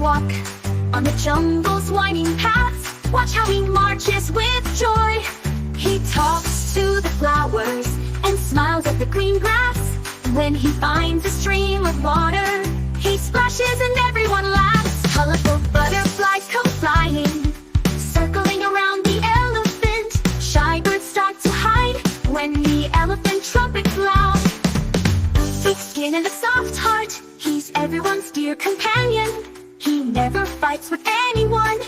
walk on the jungle's winding paths. Watch how he marches with joy. He talks to the flowers and smiles at the green grass. When he finds a stream of water, he splashes and everyone laughs. Colorful butterflies come flying, circling around the elephant. Shy birds start to hide when the elephant trumpets loud. Thick skin and a soft heart, he's everyone's dear companion. He never fights with anyone.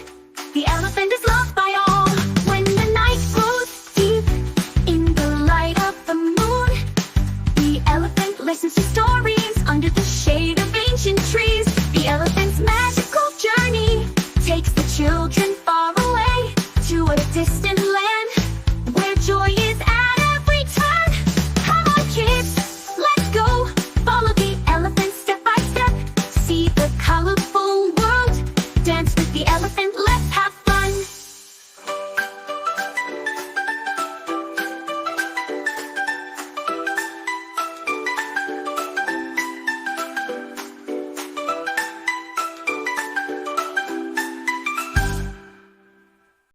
The elephant is loved by all. When the night grows deep in the light of the moon, the elephant listens to stories